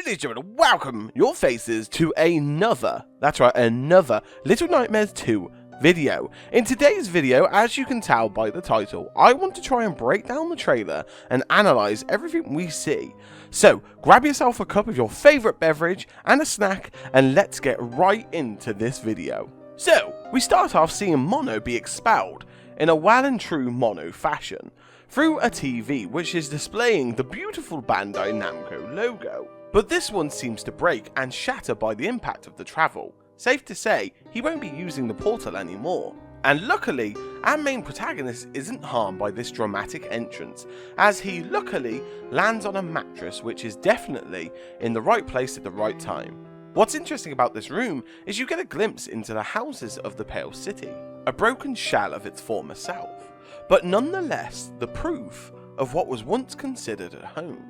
ladies and gentlemen, welcome your faces to another Little Nightmares 2 video. In today's video, as you can tell by the title, I want to try and break down the trailer and analyse everything we see. So, grab yourself a cup of your favourite beverage and a snack, and let's get right into this video. So, we start off seeing Mono be expelled, in a well and true Mono fashion, through a TV which is displaying the beautiful Bandai Namco logo. But this one seems to break and shatter by the impact of the travel. Safe to say, he won't be using the portal anymore. And luckily, our main protagonist isn't harmed by this dramatic entrance, as he luckily lands on a mattress which is definitely in the right place at the right time. What's interesting about this room is you get a glimpse into the houses of the Pale City, a broken shell of its former self, but nonetheless the proof of what was once considered a home.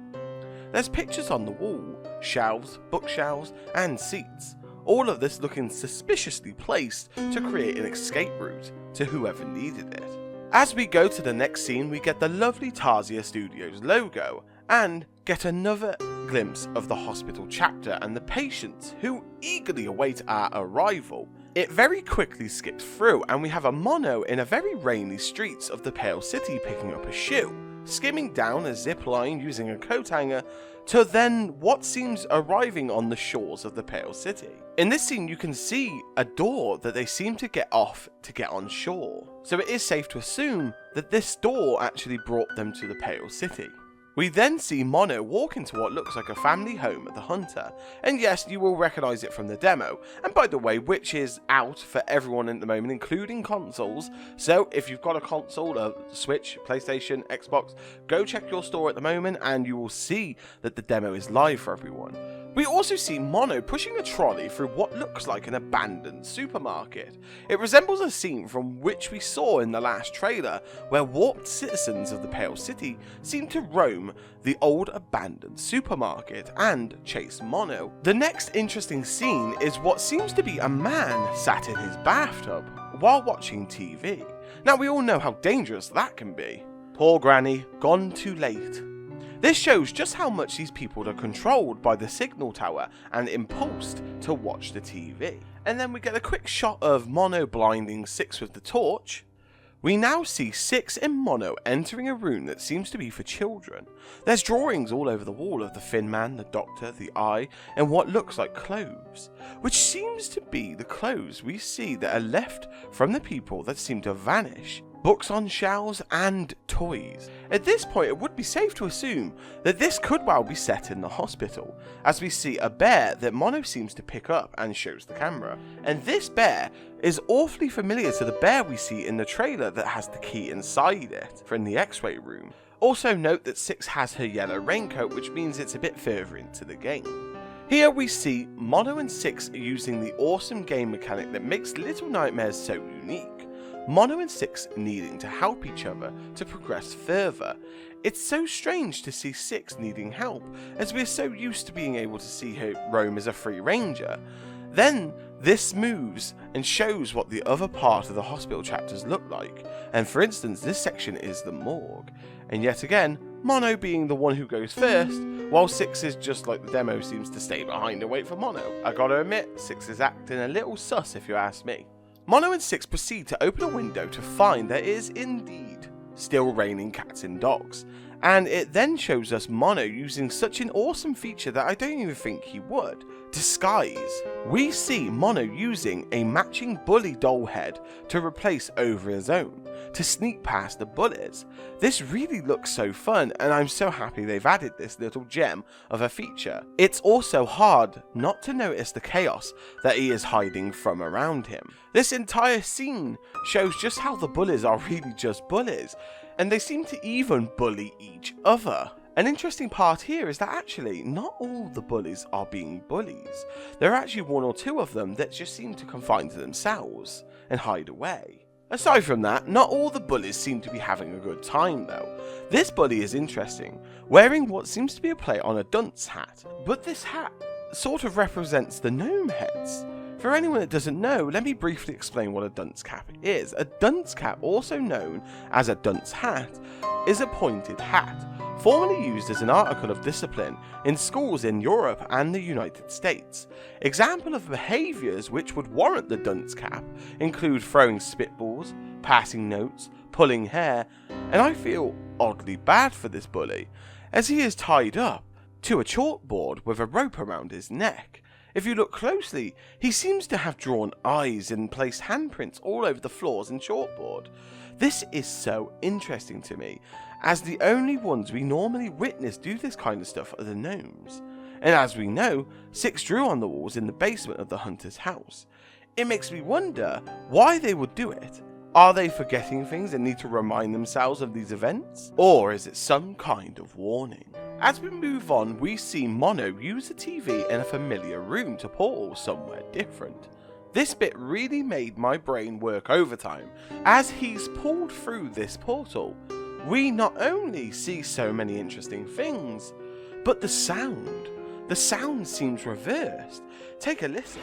There's pictures on the wall, shelves, bookshelves and seats, all of this looking suspiciously placed to create an escape route to whoever needed it. As we go to the next scene, we get the lovely Tarsier Studios logo and get another glimpse of the hospital chapter and the patients who eagerly await our arrival. It very quickly skips through and we have a Mono in a very rainy streets of the Pale City picking up a shoe, skimming down a zip line using a coat hanger to then what seems arriving on the shores of the Pale City. In this scene you can see a door that they seem to get off to get on shore, so it is safe to assume that this door actually brought them to the Pale City. We then see Mono walk into what looks like a family home at the Hunter, and yes, you will recognise it from the demo, and by the way, which is out for everyone at the moment, including consoles, so if you've got a console, a Switch, PlayStation, Xbox, go check your store at the moment and you will see that the demo is live for everyone. We also see Mono pushing a trolley through what looks like an abandoned supermarket. It resembles a scene from which we saw in the last trailer, where warped citizens of the Pale City seem to roam the old abandoned supermarket and chase Mono. The next interesting scene is what seems to be a man sat in his bathtub while watching TV. Now we all know how dangerous that can be. Poor Granny, gone too late. This shows just how much these people are controlled by the signal tower and impulsed to watch the TV. And then we get a quick shot of Mono blinding Six with the torch. We now see Six and Mono entering a room that seems to be for children. There's drawings all over the wall of the Thin Man, the Doctor, the Eye, and what looks like clothes, which seems to be the clothes we see that are left from the people that seem to vanish. Books on shelves and toys. At this point it would be safe to assume that this could well be set in the hospital, as we see a bear that Mono seems to pick up and shows the camera. And this bear is awfully familiar to the bear we see in the trailer that has the key inside it from the X-ray room. Also note that Six has her yellow raincoat, which means it's a bit further into the game. Here we see Mono and Six using the awesome game mechanic that makes Little Nightmares so unique. Mono and Six needing to help each other to progress further. It's so strange to see Six needing help, as we're so used to being able to see her roam as a free ranger. Then this moves and shows what the other part of the hospital chapters look like, and for instance this section is the morgue, and yet again Mono being the one who goes first, while Six is just like the demo seems to stay behind and wait for Mono. I gotta admit, Six is acting a little sus if you ask me. Mono and Six proceed to open a window to find there is indeed still raining cats and dogs, and it then shows us Mono using such an awesome feature that I don't even think he would. Disguise. We see Mono using a matching bully doll head to replace over his own, to sneak past the bullies. This really looks so fun, and I'm so happy they've added this little gem of a feature. It's also hard not to notice the chaos that he is hiding from around him. This entire scene shows just how the bullies are really just bullies, and they seem to even bully each other. An interesting part here is that actually not all the bullies are being bullies. There are actually one or two of them that just seem to confine to themselves and hide away. Aside from that, not all the bullies seem to be having a good time though. This bully is interesting, wearing what seems to be a play on a dunce hat, but this hat sort of represents the gnome heads. For anyone that doesn't know, let me briefly explain what a dunce cap is. A dunce cap, also known as a dunce hat, is a pointed hat formerly used as an article of discipline in schools in Europe and the United States. Example of behaviours which would warrant the dunce cap include throwing spitballs, passing notes, pulling hair, and I feel oddly bad for this bully, as he is tied up to a chalkboard with a rope around his neck. If you look closely, he seems to have drawn eyes and placed handprints all over the floors and chalkboard. This is so interesting to me, as the only ones we normally witness do this kind of stuff are the gnomes. And as we know, Six drew on the walls in the basement of the hunter's house. It makes me wonder why they would do it. Are they forgetting things and need to remind themselves of these events? Or is it some kind of warning? As we move on, we see Mono use a TV in a familiar room to portal somewhere different. This bit really made my brain work overtime. As he's pulled through this portal, we not only see so many interesting things, but the sound seems reversed. Take a listen.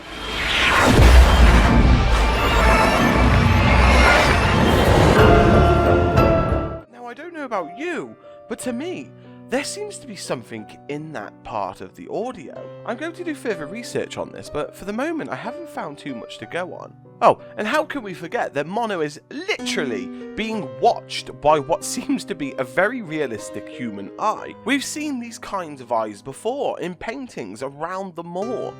Now, I don't know about you, but to me, there seems to be something in that part of the audio. I'm going to do further research on this, but for the moment I haven't found too much to go on. Oh, and how can we forget that Mono is literally being watched by what seems to be a very realistic human eye. We've seen these kinds of eyes before in paintings around the moor.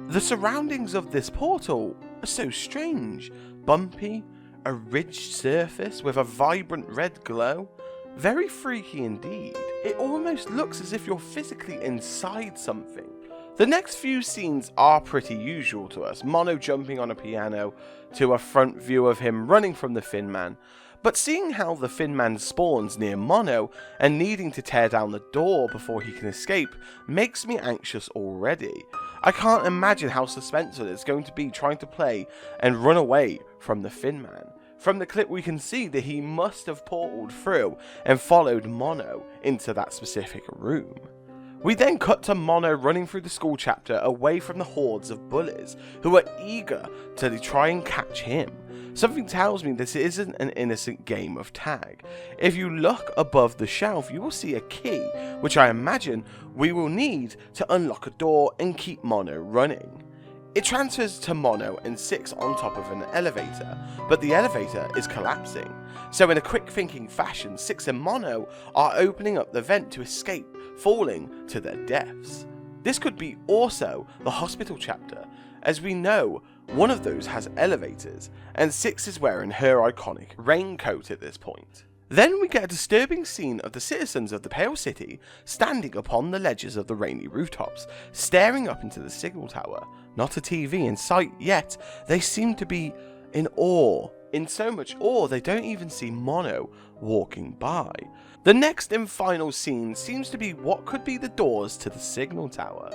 The surroundings of this portal are so strange. Bumpy, a ridged surface with a vibrant red glow. Very freaky indeed. It almost looks as if you're physically inside something. The next few scenes are pretty usual to us. Mono jumping on a piano, to a front view of him running from the Fin Man. But seeing how the Fin Man spawns near Mono and needing to tear down the door before he can escape makes me anxious already. I can't imagine how suspenseful it's going to be trying to play and run away from the Fin Man. From the clip we can see that he must have portaled through and followed Mono into that specific room. We then cut to Mono running through the school chapter away from the hordes of bullies who are eager to try and catch him. Something tells me this isn't an innocent game of tag. If you look above the shelf, you will see a key, which I imagine we will need to unlock a door and keep Mono running. It transfers to Mono and Six on top of an elevator, but the elevator is collapsing. So in a quick thinking fashion, Six and Mono are opening up the vent to escape, falling to their deaths. This could be also the hospital chapter, as we know one of those has elevators, and Six is wearing her iconic raincoat at this point. Then we get a disturbing scene of the citizens of the Pale City standing upon the ledges of the rainy rooftops, staring up into the signal tower. Not a TV in sight, yet they seem to be in awe. In so much awe, they don't even see Mono walking by. The next and final scene seems to be what could be the doors to the signal tower.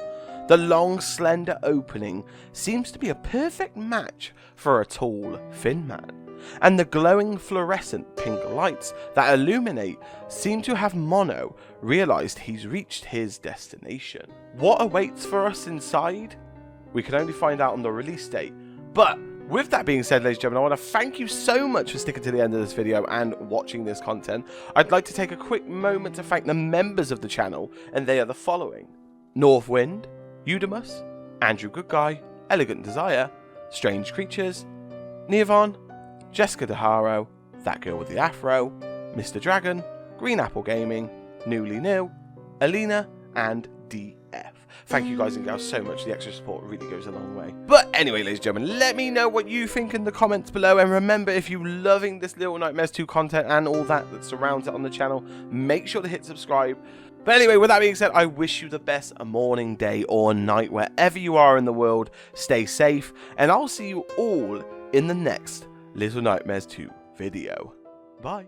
The long, slender opening seems to be a perfect match for a tall Fin Man. And the glowing fluorescent pink lights that illuminate seem to have Mono realised he's reached his destination. What awaits for us inside? We can only find out on the release date. But with that being said, ladies and gentlemen, I want to thank you so much for sticking to the end of this video and watching this content. I'd like to take a quick moment to thank the members of the channel, and they are the following: Northwind, Eudamus, Andrew Goodguy, Elegant Desire, Strange Creatures, Nivon, Jessica DeHaro, That Girl with the Afro, Mr. Dragon, Greenapple Gaming, Newly New, Elena, and DF. Thank you guys and gals so much. The extra support really goes a long way. But anyway, ladies and gentlemen, let me know what you think in the comments below. And remember, if you're loving this Little Nightmares 2 content and all that surrounds it on the channel, make sure to hit subscribe. But anyway, with that being said, I wish you the best morning, day, or night, wherever you are in the world. Stay safe, and I'll see you all in the next Little Nightmares 2 video. Bye.